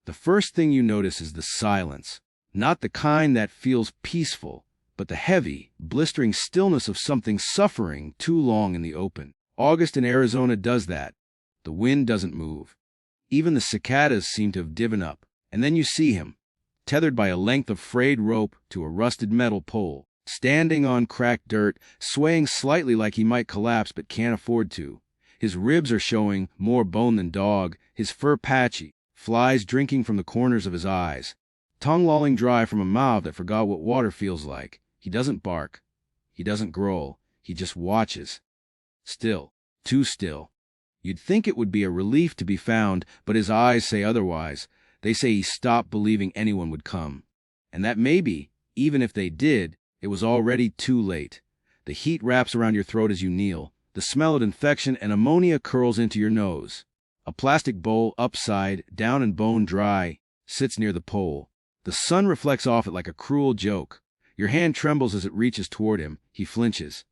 The first thing you notice is the silence. Not the kind that feels peaceful, but the heavy, blistering stillness of something suffering too long in the open. August in Arizona does that. The wind doesn't move. Even the cicadas seem to have given up. And then you see him, tethered by a length of frayed rope to a rusted metal pole, standing on cracked dirt, swaying slightly like he might collapse but can't afford to. His ribs are showing more bone than dog, his fur patchy, flies drinking from the corners of his eyes, tongue lolling dry from a mouth that forgot what water feels like. He doesn't bark. He doesn't growl. He just watches. Still. Too still. You'd think it would be a relief to be found, but his eyes say otherwise. They say he stopped believing anyone would come. And that maybe, even if they did, it was already too late. The heat wraps around your throat as you kneel. The smell of infection and ammonia curls into your nose. A plastic bowl, upside, down and bone dry, sits near the pole. The sun reflects off it like a cruel joke. Your hand trembles as it reaches toward him. He flinches.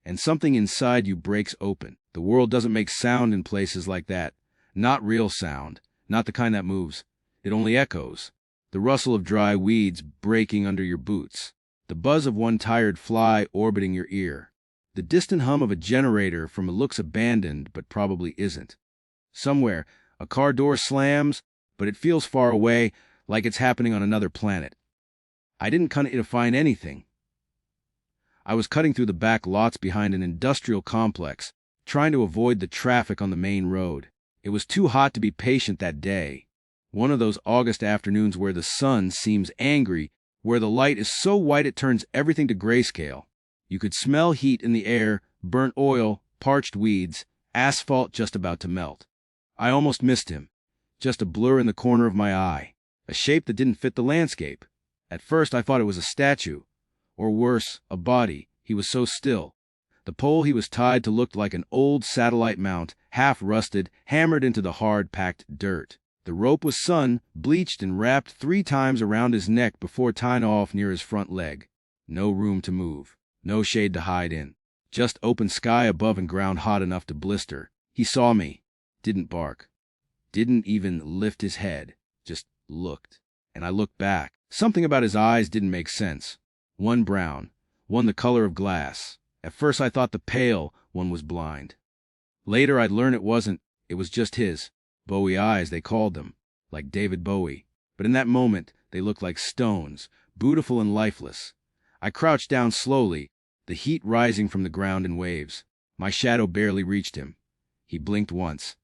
And something inside you breaks open. The world doesn't make sound in places like that. Not real sound. Not the kind that moves. It only echoes. The rustle of dry weeds breaking under your boots. The buzz of one tired fly orbiting your ear. The distant hum of a generator from a looks abandoned but probably isn't. Somewhere, a car door slams, but it feels far away, like it's happening on another planet. I didn't come to find anything. I was cutting through the back lots behind an industrial complex, trying to avoid the traffic on the main road. It was too hot to be patient that day. One of those August afternoons where the sun seems angry, where the light is so white it turns everything to grayscale. You could smell heat in the air, burnt oil, parched weeds, asphalt just about to melt. I almost missed him. Just a blur in the corner of my eye. A shape that didn't fit the landscape. At first I thought it was a statue. Or worse, a body. He was so still. The pole he was tied to looked like an old satellite mount, half rusted, hammered into the hard, packed dirt. The rope was sun, bleached and wrapped 3 times around his neck before tying off near his front leg. No room to move. No shade to hide in. Just open sky above and ground hot enough to blister. He saw me. Didn't bark. Didn't even lift his head. Just looked. And I looked back. Something about his eyes didn't make sense. One brown. One the color of glass. At first I thought the pale one was blind. Later I'd learn it wasn't. It was just his. Bowie eyes, they called them. Like David Bowie. But in that moment, they looked like stones. Beautiful and lifeless. I crouched down slowly, the heat rising from the ground in waves. My shadow barely reached him. He blinked once.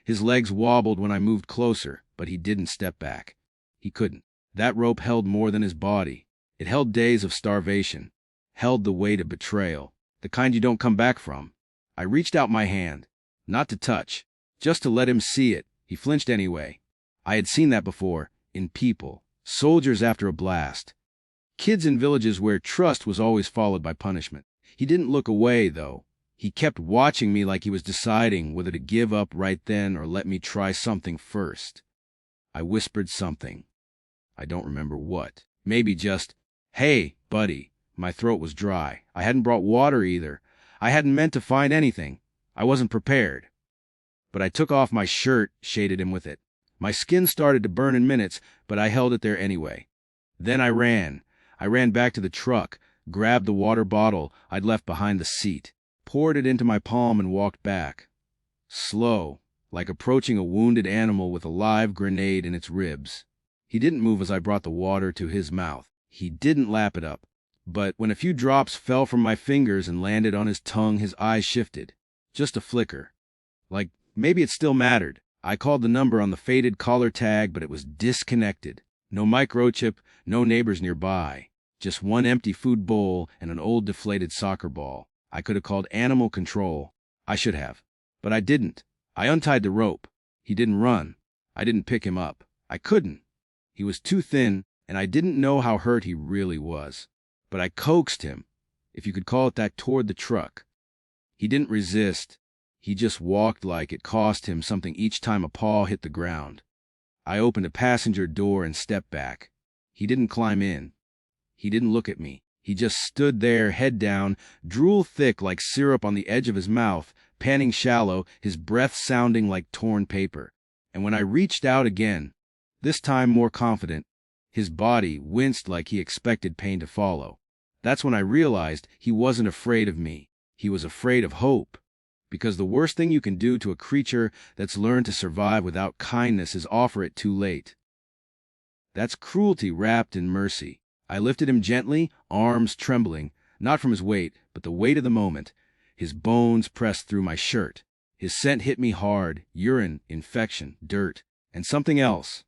His legs wobbled when I moved closer, but he didn't step back. He couldn't. That rope held more than his body. It held days of starvation. Held the weight of betrayal. The kind you don't come back from. I reached out my hand. Not to touch. Just to let him see it. He flinched anyway. I had seen that before. In people. Soldiers after a blast. Kids in villages where trust was always followed by punishment. He didn't look away, though. He kept watching me like he was deciding whether to give up right then or let me try something first. I whispered something. I don't remember what. Maybe just, "Hey, buddy." My throat was dry. I hadn't brought water either. I hadn't meant to find anything. I wasn't prepared. But I took off my shirt, shaded him with it. My skin started to burn in minutes, but I held it there anyway. Then I ran. I ran back to the truck, grabbed the water bottle I'd left behind the seat, poured it into my palm and walked back. Slow, like approaching a wounded animal with a live grenade in its ribs. He didn't move as I brought the water to his mouth. He didn't lap it up. But when a few drops fell from my fingers and landed on his tongue, his eyes shifted. Just a flicker. Like, maybe it still mattered. I called the number on the faded collar tag, but it was disconnected. No microchip, no neighbors nearby. Just one empty food bowl and an old deflated soccer ball. I could have called animal control. I should have. But I didn't. I untied the rope. He didn't run. I didn't pick him up. I couldn't. He was too thin, and I didn't know how hurt he really was. But I coaxed him, if you could call it that, toward the truck. He didn't resist. He just walked like it cost him something each time a paw hit the ground. I opened a passenger door and stepped back. He didn't climb in. He didn't look at me. He just stood there, head down, drool thick like syrup on the edge of his mouth, panting shallow, his breath sounding like torn paper. And when I reached out again, this time more confident. His body winced like he expected pain to follow. That's when I realized he wasn't afraid of me. He was afraid of hope. Because the worst thing you can do to a creature that's learned to survive without kindness is offer it too late. That's cruelty wrapped in mercy. I lifted him gently, arms trembling, not from his weight, but the weight of the moment. His bones pressed through my shirt. His scent hit me hard, urine, infection, dirt, and something else.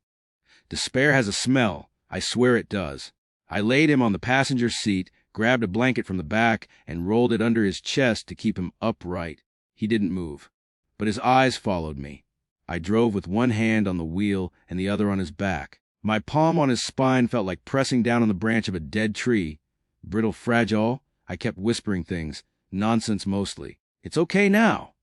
Despair has a smell, I swear it does. I laid him on the passenger seat, grabbed a blanket from the back, and rolled it under his chest to keep him upright. He didn't move, but his eyes followed me. I drove with one hand on the wheel and the other on his back. My palm on his spine felt like pressing down on the branch of a dead tree. Brittle, fragile, I kept whispering things, nonsense mostly. It's okay now.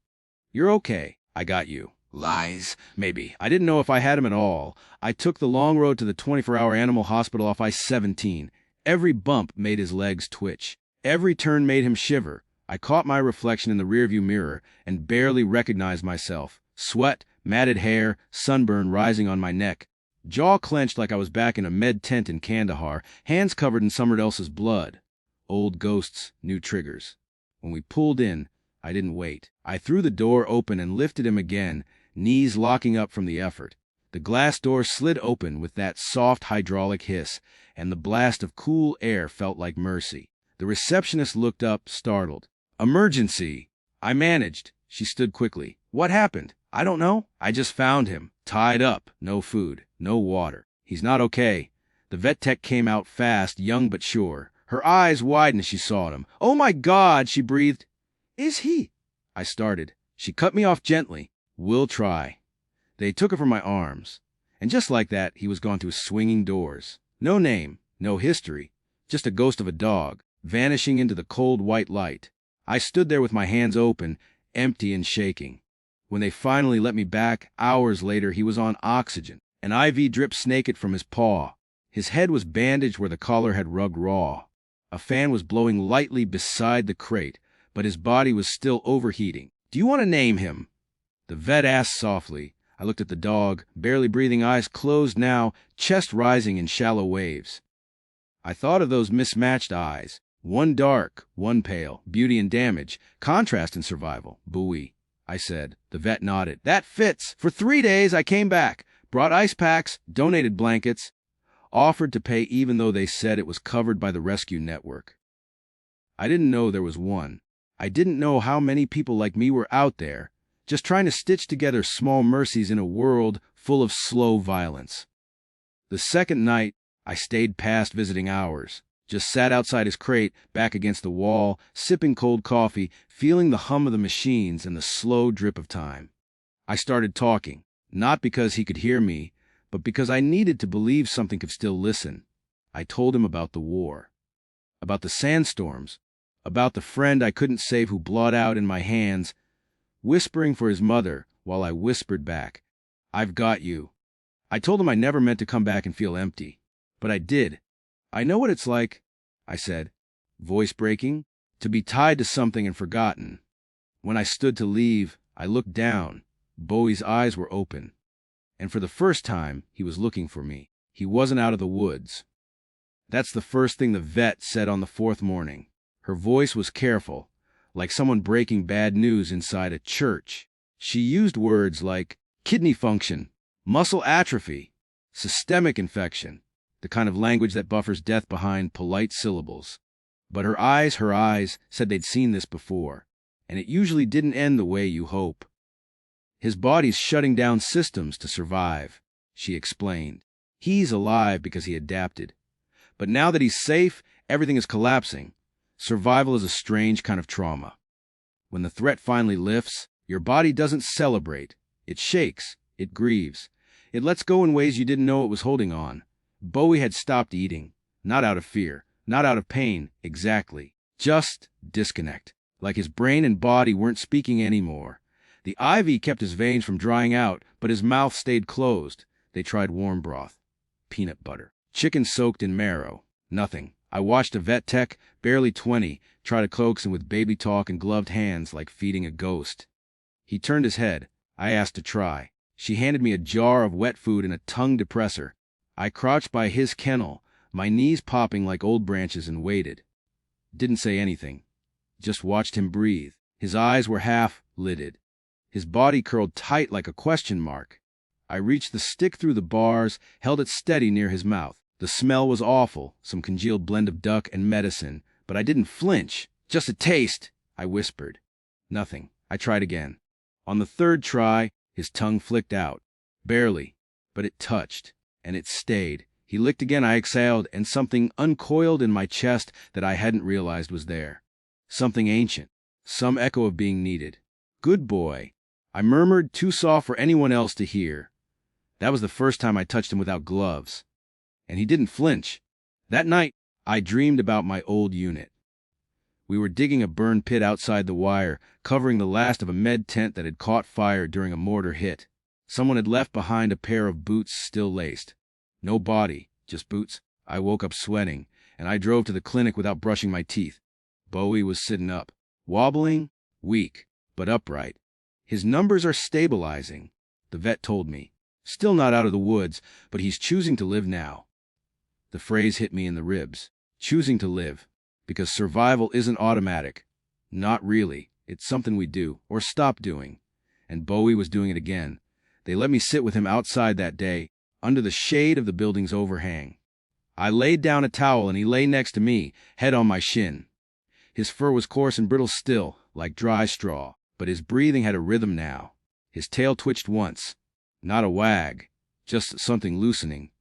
You're okay. I got you. Lies, maybe. I didn't know if I had him at all. I took the long road to the 24-hour animal hospital off I-17. Every bump made his legs twitch. Every turn made him shiver. I caught my reflection in the rearview mirror and barely recognized myself. Sweat, matted hair, sunburn rising on my neck. Jaw clenched like I was back in a med tent in Kandahar, hands covered in someone else's blood. Old ghosts, new triggers. When we pulled in, I didn't wait. I threw the door open and lifted him again, knees locking up from the effort. The glass door slid open with that soft hydraulic hiss, and the blast of cool air felt like mercy. The receptionist looked up, startled. Emergency! I managed. She stood quickly. What happened? I don't know. I just found him. Tied up. No food. No water. He's not okay. The vet tech came out fast, young but sure. Her eyes widened as she saw him. Oh my God, she breathed. Is he? I started. She cut me off gently. We'll try. They took her from my arms. And just like that, he was gone through swinging doors. No name, no history, just a ghost of a dog, vanishing into the cold white light. I stood there with my hands open, empty and shaking. When they finally let me back, hours later, he was on oxygen. An IV drip snaked from his paw. His head was bandaged where the collar had rubbed raw. A fan was blowing lightly beside the crate, but his body was still overheating. Do you want to name him? The vet asked softly. I looked at the dog, barely breathing, eyes closed now, chest rising in shallow waves. I thought of those mismatched eyes. One dark, one pale, beauty and damage, contrast and survival. Bowie, I said. The vet nodded. That fits. For 3 days I came back, brought ice packs, donated blankets, offered to pay even though they said it was covered by the rescue network. I didn't know there was one. I didn't know how many people like me were out there, just trying to stitch together small mercies in a world full of slow violence. The second night, I stayed past visiting hours, just sat outside his crate, back against the wall, sipping cold coffee, feeling the hum of the machines and the slow drip of time. I started talking, not because he could hear me, but because I needed to believe something could still listen. I told him about the war, about the sandstorms, about the friend I couldn't save who bled out in my hands, whispering for his mother while I whispered back, I've got you. I told him I never meant to come back and feel empty, but I did. I know what it's like, I said, voice breaking, to be tied to something and forgotten. When I stood to leave, I looked down. Bowie's eyes were open. And for the first time, he was looking for me. He wasn't out of the woods. That's the first thing the vet said on the 4th morning. Her voice was careful, like someone breaking bad news inside a church. She used words like kidney function, muscle atrophy, systemic infection, the kind of language that buffers death behind polite syllables. But her eyes said they'd seen this before, and it usually didn't end the way you hope. His body's shutting down systems to survive, she explained. He's alive because he adapted. But now that he's safe, everything is collapsing. Survival is a strange kind of trauma. When the threat finally lifts, your body doesn't celebrate. It shakes. It grieves. It lets go in ways you didn't know it was holding on. Bowie had stopped eating, not out of fear, not out of pain, exactly. Just disconnect. Like his brain and body weren't speaking anymore. The IV kept his veins from drying out, but his mouth stayed closed. They tried warm broth, peanut butter, chicken soaked in marrow. Nothing. I watched a vet tech, barely 20, try to coax him with baby talk and gloved hands like feeding a ghost. He turned his head. I asked to try. She handed me a jar of wet food and a tongue depressor. I crouched by his kennel, my knees popping like old branches, and waited. Didn't say anything. Just watched him breathe. His eyes were half-lidded. His body curled tight like a question mark. I reached the stick through the bars, held it steady near his mouth. The smell was awful, some congealed blend of duck and medicine, but I didn't flinch. Just a taste, I whispered. Nothing. I tried again. On the third try, his tongue flicked out. Barely, but it touched, and it stayed. He licked again. I exhaled, and something uncoiled in my chest that I hadn't realized was there. Something ancient, some echo of being needed. Good boy, I murmured, too soft for anyone else to hear. That was the first time I touched him without gloves. And he didn't flinch. That night, I dreamed about my old unit. We were digging a burn pit outside the wire, covering the last of a med tent that had caught fire during a mortar hit. Someone had left behind a pair of boots still laced. No body, just boots. I woke up sweating, and I drove to the clinic without brushing my teeth. Bowie was sitting up, wobbling, weak, but upright. His numbers are stabilizing, the vet told me. Still not out of the woods, but he's choosing to live now. The phrase hit me in the ribs. Choosing to live. Because survival isn't automatic. Not really. It's something we do, or stop doing. And Bowie was doing it again. They let me sit with him outside that day, under the shade of the building's overhang. I laid down a towel and he lay next to me, head on my shin. His fur was coarse and brittle still, like dry straw, but his breathing had a rhythm now. His tail twitched once. Not a wag, just something loosening.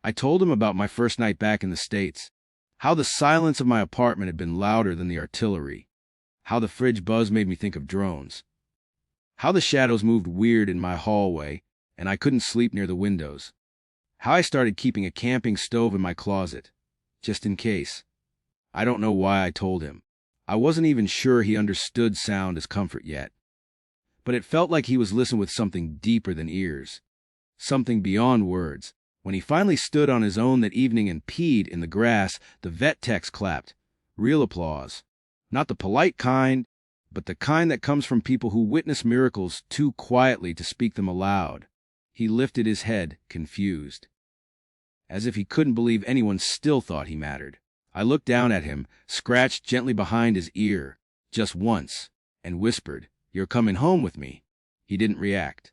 I told him about my first night back in the States. How the silence of my apartment had been louder than the artillery. How the fridge buzz made me think of drones. How the shadows moved weird in my hallway, and I couldn't sleep near the windows. How I started keeping a camping stove in my closet, just in case. I don't know why I told him. I wasn't even sure he understood sound as comfort yet. But it felt like he was listening with something deeper than ears. Something beyond words. When he finally stood on his own that evening and peed in the grass, the vet techs clapped. Real applause. Not the polite kind, but the kind that comes from people who witness miracles too quietly to speak them aloud. He lifted his head, confused. As if he couldn't believe anyone still thought he mattered. I looked down at him, scratched gently behind his ear, just once, and whispered, "You're coming home with me." He didn't react.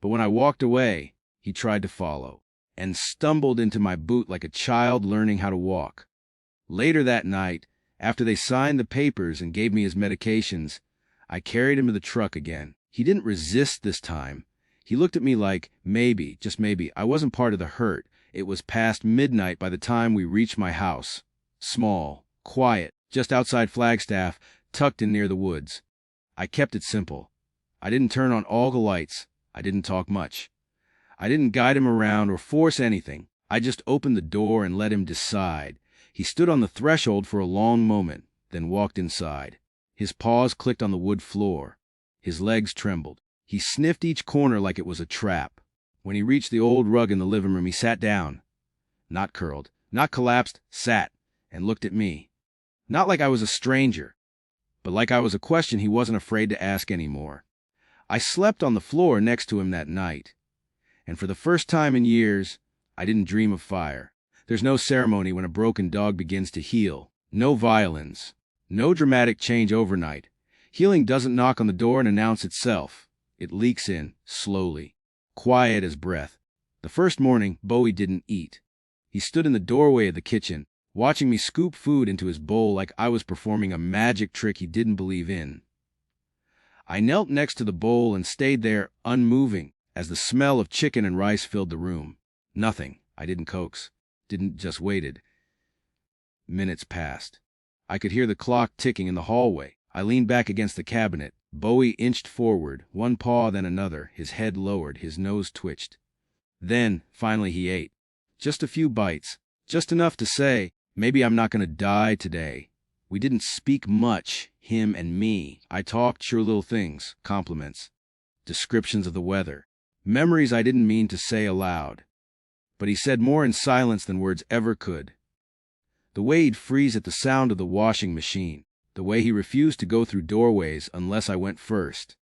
But when I walked away, he tried to follow, and stumbled into my boot like a child learning how to walk. Later that night, after they signed the papers and gave me his medications, I carried him to the truck again. He didn't resist this time. He looked at me like, maybe, just maybe, I wasn't part of the hurt. It was past midnight by the time we reached my house. Small, quiet, just outside Flagstaff, tucked in near the woods. I kept it simple. I didn't turn on all the lights. I didn't talk much. I didn't guide him around or force anything. I just opened the door and let him decide. He stood on the threshold for a long moment, then walked inside. His paws clicked on the wood floor. His legs trembled. He sniffed each corner like it was a trap. When he reached the old rug in the living room, he sat down. Not curled, not collapsed, sat, and looked at me. Not like I was a stranger, but like I was a question he wasn't afraid to ask anymore. I slept on the floor next to him that night. And for the first time in years, I didn't dream of fire. There's no ceremony when a broken dog begins to heal. No violins. No dramatic change overnight. Healing doesn't knock on the door and announce itself. It leaks in, slowly. Quiet as breath. The first morning, Bowie didn't eat. He stood in the doorway of the kitchen, watching me scoop food into his bowl like I was performing a magic trick he didn't believe in. I knelt next to the bowl and stayed there, unmoving, as the smell of chicken and rice filled the room. Nothing. I didn't coax. Didn't, just waited. Minutes passed. I could hear the clock ticking in the hallway. I leaned back against the cabinet. Bowie inched forward, one paw then another, his head lowered, his nose twitched. Then, finally he ate. Just a few bites. Just enough to say, maybe I'm not going to die today. We didn't speak much, him and me. I talked sure little things, compliments, descriptions of the weather, memories I didn't mean to say aloud. But he said more in silence than words ever could. The way he'd freeze at the sound of the washing machine. The way he refused to go through doorways unless I went first.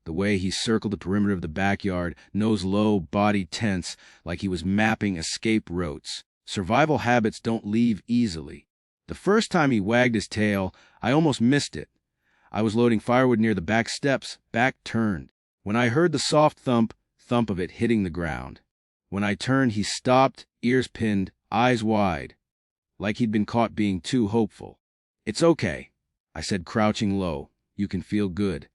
The way he circled the perimeter of the backyard, nose low, body tense, like he was mapping escape routes. Survival habits don't leave easily. The first time he wagged his tail, I almost missed it. I was loading firewood near the back steps, back turned, when I heard the soft thump of it hitting the ground. When I turned, he stopped, ears pinned, eyes wide, like he'd been caught being too hopeful. "It's okay," I said, crouching low. "You can feel good."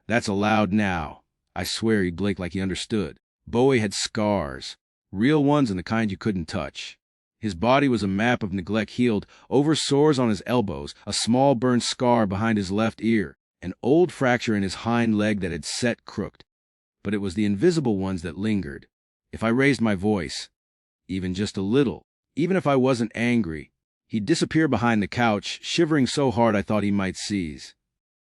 "That's allowed now." I swear he blinked like he understood. Bowie had scars, real ones and the kind you couldn't touch. His body was a map of neglect healed, over sores on his elbows, a small burned scar behind his left ear, an old fracture in his hind leg that had set crooked. But it was the invisible ones that lingered. If I raised my voice, even just a little, even if I wasn't angry, he'd disappear behind the couch, shivering so hard I thought he might seize.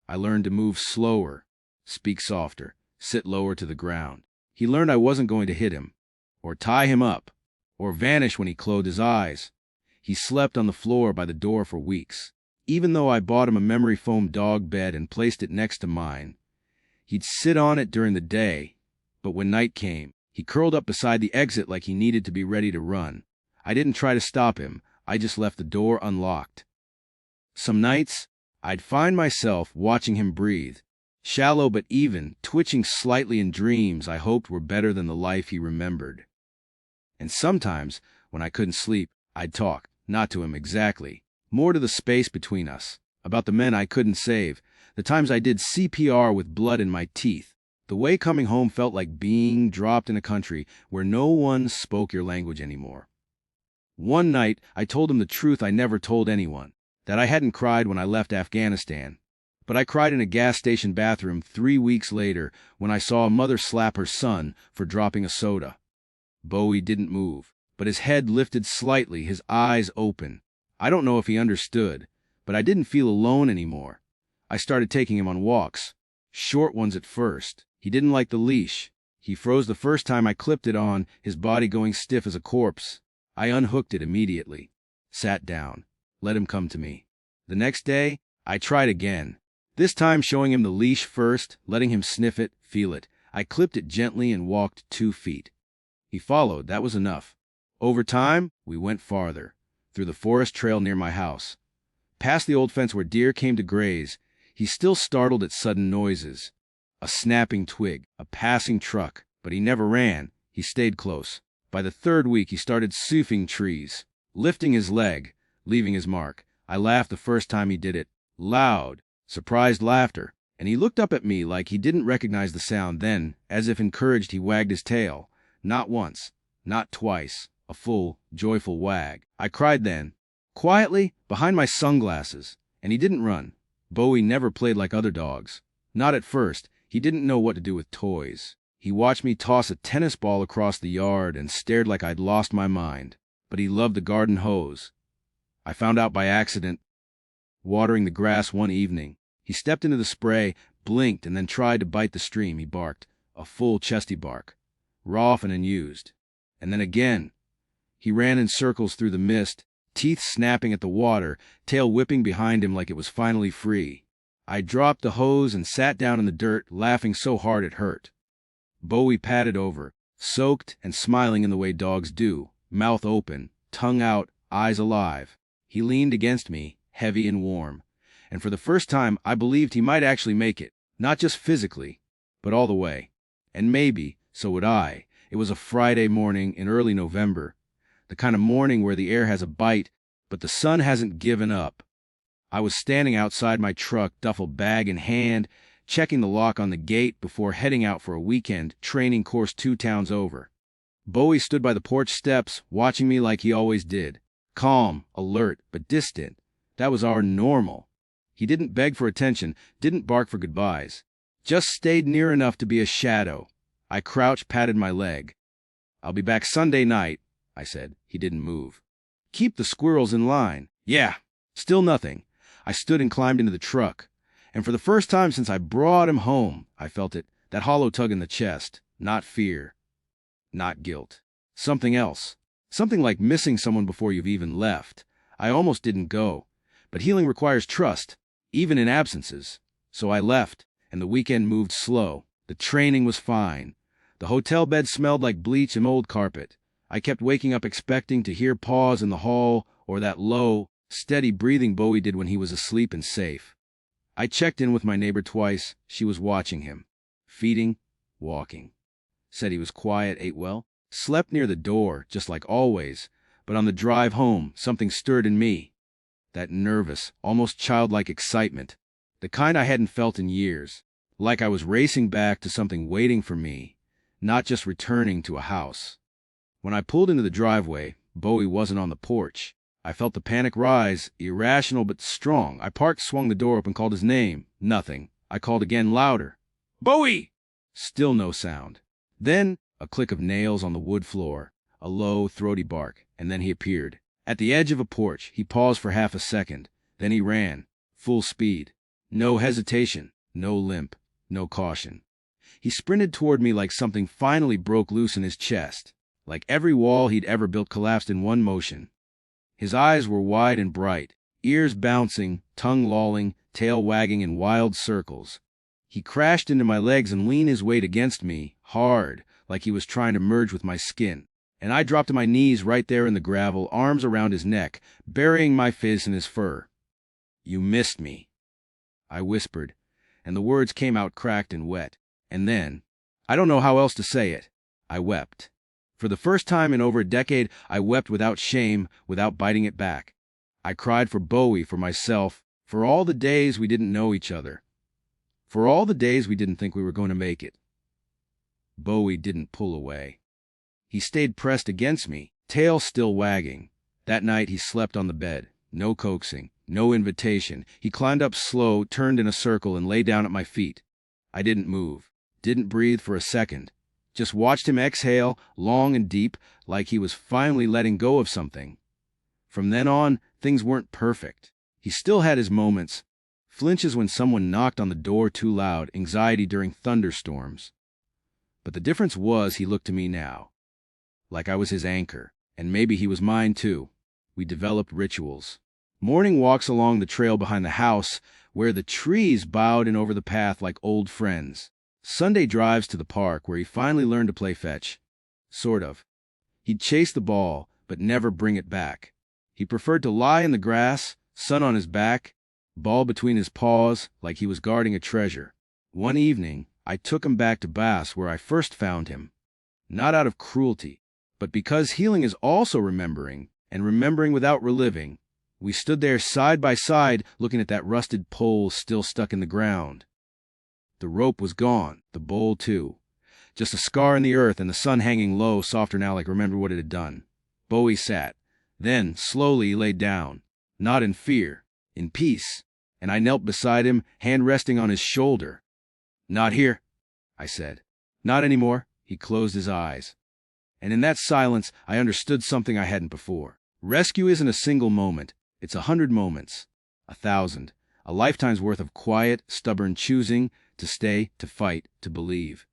I learned to move slower, speak softer, sit lower to the ground. He learned I wasn't going to hit him, or tie him up, or vanish when he closed his eyes. He slept on the floor by the door for weeks. Even though I bought him a memory foam dog bed and placed it next to mine, he'd sit on it during the day, but when night came, he curled up beside the exit like he needed to be ready to run. I didn't try to stop him, I just left the door unlocked. Some nights, I'd find myself watching him breathe, shallow but even, twitching slightly in dreams I hoped were better than the life he remembered. And sometimes, when I couldn't sleep, I'd talk, not to him exactly, more to the space between us, about the men I couldn't save, the times I did CPR with blood in my teeth, the way coming home felt like being dropped in a country where no one spoke your language anymore. One night, I told him the truth I never told anyone, that I hadn't cried when I left Afghanistan, but I cried in a gas station bathroom 3 weeks later when I saw a mother slap her son for dropping a soda. Bowie didn't move, but his head lifted slightly, his eyes open. I don't know if he understood, but I didn't feel alone anymore. I started taking him on walks, short ones at first. He didn't like the leash. He froze the first time I clipped it on, his body going stiff as a corpse. I unhooked it immediately, sat down, let him come to me. The next day, I tried again, this time showing him the leash first, letting him sniff it, feel it. I clipped it gently and walked 2 feet. He followed, that was enough. Over time, we went farther, through the forest trail near my house, past the old fence where deer came to graze. He still startled at sudden noises, a snapping twig, a passing truck, but he never ran, he stayed close. By the 3rd week, he started sniffing trees, lifting his leg, leaving his mark. I laughed the first time he did it, loud, surprised laughter, and he looked up at me like he didn't recognize the sound. Then, as if encouraged, he wagged his tail. Not once, not twice, a full, joyful wag. I cried then, quietly, behind my sunglasses, and he didn't run. Bowie never played like other dogs. Not at first. He didn't know what to do with toys. He watched me toss a tennis ball across the yard and stared like I'd lost my mind. But he loved the garden hose. I found out by accident, watering the grass one evening. He stepped into the spray, blinked, and then tried to bite the stream. He barked, a full chesty bark, rough and unused. And then again. He ran in circles through the mist, teeth snapping at the water, tail whipping behind him like it was finally free. I dropped the hose and sat down in the dirt, laughing so hard it hurt. Bowie padded over, soaked and smiling in the way dogs do, mouth open, tongue out, eyes alive. He leaned against me, heavy and warm, and for the first time I believed he might actually make it, not just physically, but all the way. And maybe, so would I. It was a Friday morning in early November, the kind of morning where the air has a bite, but the sun hasn't given up. I was standing outside my truck, duffel bag in hand, checking the lock on the gate before heading out for a weekend training course 2 towns over. Bowie stood by the porch steps, watching me like he always did. Calm, alert, but distant. That was our normal. He didn't beg for attention, didn't bark for goodbyes. Just stayed near enough to be a shadow. I crouched, patted my leg. "I'll be back Sunday night," I said. He didn't move. "Keep the squirrels in line." "Yeah." Still nothing. I stood and climbed into the truck. And for the first time since I brought him home, I felt it, that hollow tug in the chest. Not fear. Not guilt. Something else. Something like missing someone before you've even left. I almost didn't go. But healing requires trust, even in absences. So I left, and the weekend moved slow. The training was fine. The hotel bed smelled like bleach and old carpet. I kept waking up expecting to hear paws in the hall or that low, steady breathing Bowie did when he was asleep and safe. I checked in with my neighbor twice. She was watching him. Feeding, walking. Said he was quiet, ate well. Slept near the door, just like always. But on the drive home, something stirred in me. That nervous, almost childlike excitement. The kind I hadn't felt in years. Like I was racing back to something waiting for me, not just returning to a house. When I pulled into the driveway, Bowie wasn't on the porch. I felt the panic rise, irrational but strong. I parked, swung the door open, called his name. Nothing. I called again, louder. Bowie! Still no sound. Then, a click of nails on the wood floor, a low, throaty bark, and then he appeared. At the edge of a porch, he paused for half a second. Then he ran, full speed. No hesitation, no limp, no caution. He sprinted toward me like something finally broke loose in his chest, like every wall he'd ever built collapsed in one motion. His eyes were wide and bright, ears bouncing, tongue lolling, tail wagging in wild circles. He crashed into my legs and leaned his weight against me, hard, like he was trying to merge with my skin. And I dropped to my knees right there in the gravel, arms around his neck, burying my face in his fur. "You missed me," I whispered, and the words came out cracked and wet. And then, I don't know how else to say it, I wept. For the first time in over a decade, I wept without shame, without biting it back. I cried for Bowie, for myself, for all the days we didn't know each other, for all the days we didn't think we were going to make it. Bowie didn't pull away. He stayed pressed against me, tail still wagging. That night he slept on the bed, no coaxing, no invitation. He climbed up slow, turned in a circle, and lay down at my feet. I didn't move, didn't breathe for a second. Just watched him exhale, long and deep, like he was finally letting go of something. From then on, things weren't perfect. He still had his moments. Flinches when someone knocked on the door too loud, anxiety during thunderstorms. But the difference was he looked to me now, like I was his anchor, and maybe he was mine too. We developed rituals. Morning walks along the trail behind the house, where the trees bowed in over the path like old friends. Sunday drives to the park, where he finally learned to play fetch. Sort of. He'd chase the ball, but never bring it back. He preferred to lie in the grass, sun on his back, ball between his paws, like he was guarding a treasure. One evening, I took him back to Bass, where I first found him. Not out of cruelty, but because healing is also remembering, and remembering without reliving. We stood there side by side, looking at that rusted pole still stuck in the ground. The rope was gone, the bowl too. Just a scar in the earth, and the sun hanging low, softer now, like remember what it had done. Bowie sat. Then, slowly, he laid down. Not in fear, in peace. And I knelt beside him, hand resting on his shoulder. "Not here," I said. "Not anymore." He closed his eyes. And in that silence, I understood something I hadn't before. Rescue isn't a single moment. It's 100 moments. 1,000. A lifetime's worth of quiet, stubborn choosing to stay, to fight, to believe.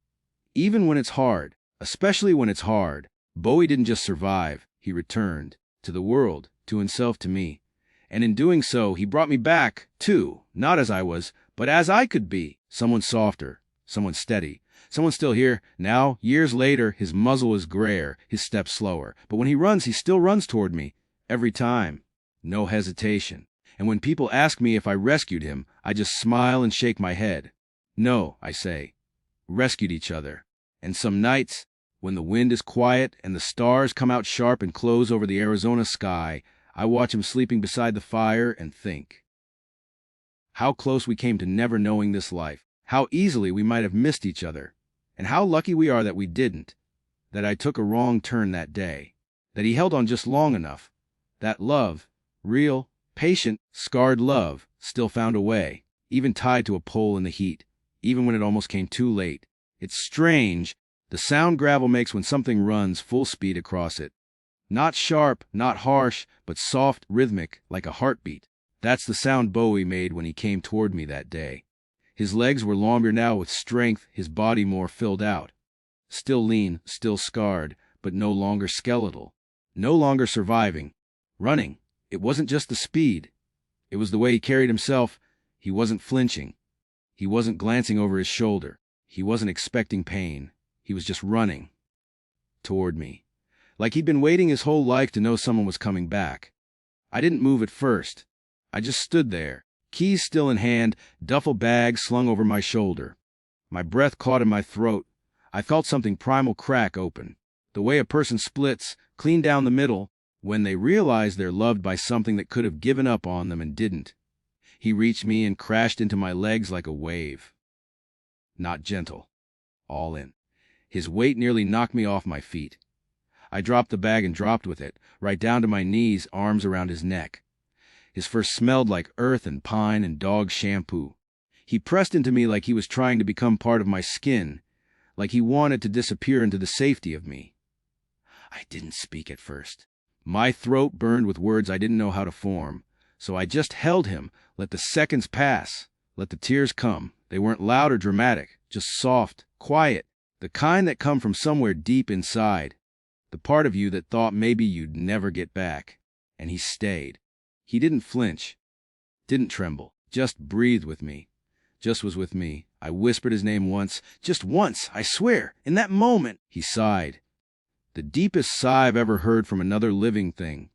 Even when it's hard, especially when it's hard, Bowie didn't just survive. He returned. To the world, to himself, to me. And in doing so, he brought me back, too, not as I was, but as I could be. Someone softer, someone steady, someone still here. Now, years later, his muzzle is grayer, his steps slower. But when he runs, he still runs toward me. Every time. No hesitation. And when people ask me if I rescued him, I just smile and shake my head. No, I say. Rescued each other. And some nights, when the wind is quiet and the stars come out sharp and close over the Arizona sky, I watch him sleeping beside the fire and think. How close we came to never knowing this life. How easily we might have missed each other. And how lucky we are that we didn't. That I took a wrong turn that day. That he held on just long enough. That love, real, patient, scarred love, still found a way. Even tied to a pole in the heat. Even when it almost came too late. It's strange, the sound gravel makes when something runs full speed across it. Not sharp, not harsh, but soft, rhythmic, like a heartbeat. That's the sound Bowie made when he came toward me that day. His legs were longer now with strength, his body more filled out. Still lean, still scarred, but no longer skeletal. No longer surviving. Running. It wasn't just the speed. It was the way he carried himself. He wasn't flinching. He wasn't glancing over his shoulder. He wasn't expecting pain. He was just running toward me, like he'd been waiting his whole life to know someone was coming back. I didn't move at first. I just stood there, keys still in hand, duffel bag slung over my shoulder. My breath caught in my throat. I felt something primal crack open, the way a person splits, clean down the middle, when they realize they're loved by something that could have given up on them and didn't. He reached me and crashed into my legs like a wave. Not gentle. All in. His weight nearly knocked me off my feet. I dropped the bag and dropped with it, right down to my knees, arms around his neck. His fur smelled like earth and pine and dog shampoo. He pressed into me like he was trying to become part of my skin, like he wanted to disappear into the safety of me. I didn't speak at first. My throat burned with words I didn't know how to form, so I just held him, let the seconds pass, let the tears come. They weren't loud or dramatic, just soft, quiet, the kind that come from somewhere deep inside, the part of you that thought maybe you'd never get back. And he stayed. He didn't flinch, didn't tremble, just breathed with me, just was with me. I whispered his name once, just once, I swear, in that moment. He sighed, the deepest sigh I've ever heard from another living thing,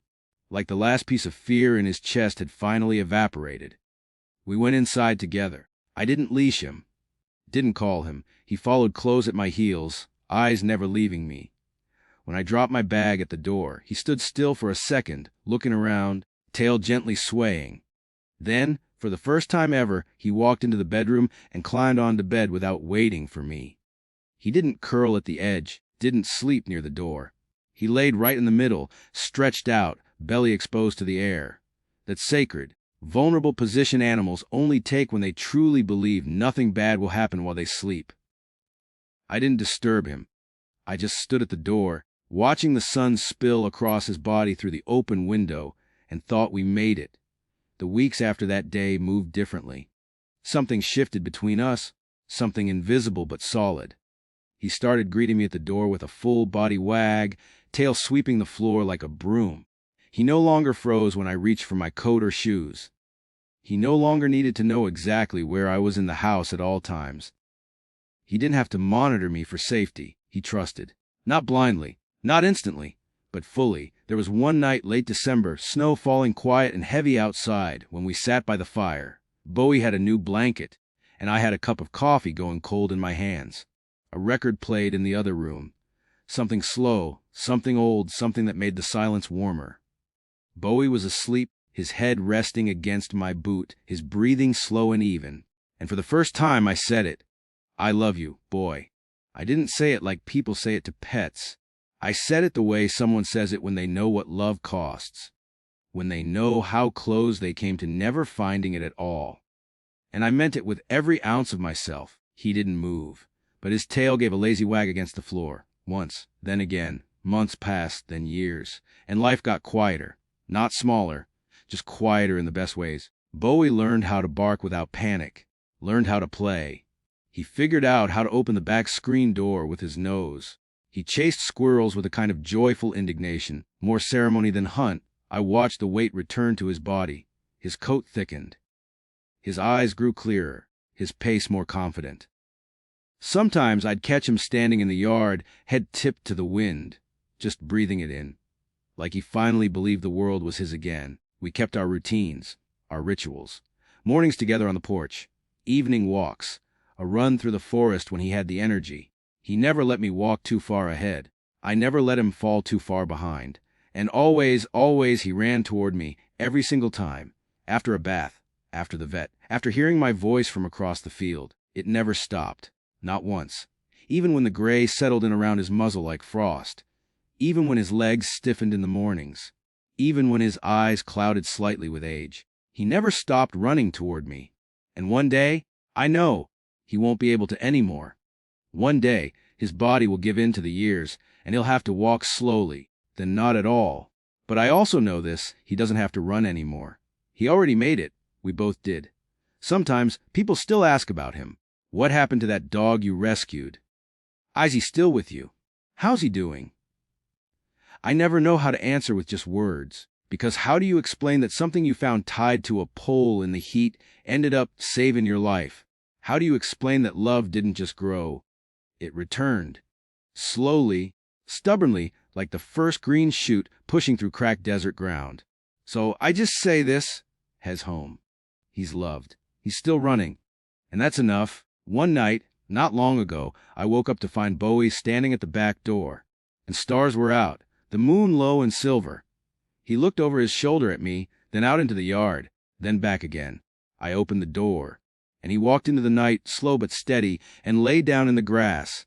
like the last piece of fear in his chest had finally evaporated. We went inside together. I didn't leash him, didn't call him. He followed close at my heels, eyes never leaving me. When I dropped my bag at the door, he stood still for a second, looking around, tail gently swaying. Then, for the first time ever, he walked into the bedroom and climbed onto bed without waiting for me. He didn't curl at the edge, didn't sleep near the door. He laid right in the middle, stretched out, belly exposed to the air. That sacred, vulnerable position animals only take when they truly believe nothing bad will happen while they sleep. I didn't disturb him. I just stood at the door, watching the sun spill across his body through the open window, and thought we made it. The weeks after that day moved differently. Something shifted between us, something invisible but solid. He started greeting me at the door with a full body wag, tail sweeping the floor like a broom. He no longer froze when I reached for my coat or shoes. He no longer needed to know exactly where I was in the house at all times. He didn't have to monitor me for safety. He trusted. Not blindly, not instantly, but fully. There was one night, late December, snow falling quiet and heavy outside, when we sat by the fire. Bowie had a new blanket, and I had a cup of coffee going cold in my hands. A record played in the other room. Something slow, something old, something that made the silence warmer. Bowie was asleep, his head resting against my boot, his breathing slow and even. And for the first time I said it. I love you, boy. I didn't say it like people say it to pets. I said it the way someone says it when they know what love costs, when they know how close they came to never finding it at all. And I meant it with every ounce of myself. He didn't move, but his tail gave a lazy wag against the floor. Once, then again. Months passed, then years, and life got quieter. Not smaller, just quieter in the best ways. Bowie learned how to bark without panic, learned how to play. He figured out how to open the back screen door with his nose. He chased squirrels with a kind of joyful indignation, more ceremony than hunt. I watched the weight return to his body. His coat thickened. His eyes grew clearer, his pace more confident. Sometimes I'd catch him standing in the yard, head tipped to the wind, just breathing it in, like he finally believed the world was his again. We kept our routines, our rituals. Mornings together on the porch, evening walks, a run through the forest when he had the energy. He never let me walk too far ahead. I never let him fall too far behind. And always, always he ran toward me, every single time. After a bath, after the vet, after hearing my voice from across the field. It never stopped. Not once. Even when the gray settled in around his muzzle like frost. Even when his legs stiffened in the mornings. Even when his eyes clouded slightly with age. He never stopped running toward me. And one day, I know, he won't be able to anymore. One day, his body will give in to the years, and he'll have to walk slowly, then not at all. But I also know this, he doesn't have to run anymore. He already made it. We both did. Sometimes, people still ask about him. What happened to that dog you rescued? Is he still with you? How's he doing? I never know how to answer with just words, because how do you explain that something you found tied to a pole in the heat ended up saving your life? How do you explain that love didn't just grow? It returned. Slowly, stubbornly, like the first green shoot pushing through cracked desert ground. So I just say this, Hez home. He's loved. He's still running. And that's enough. One night, not long ago, I woke up to find Bowie standing at the back door. And stars were out, the moon low and silver. He looked over his shoulder at me, then out into the yard, then back again. I opened the door, and he walked into the night, slow but steady, and lay down in the grass.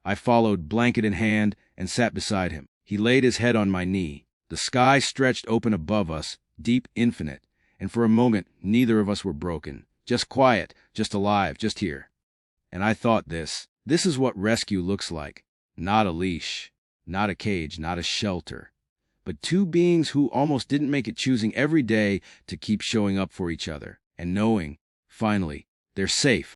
I followed, blanket in hand, and sat beside him. He laid his head on my knee. The sky stretched open above us, deep, infinite, and for a moment neither of us were broken. Just quiet, just alive, just here. And I thought this is what rescue looks like. Not a leash, not a cage, not a shelter, but two beings who almost didn't make it, choosing every day to keep showing up for each other, and knowing, finally, they're safe.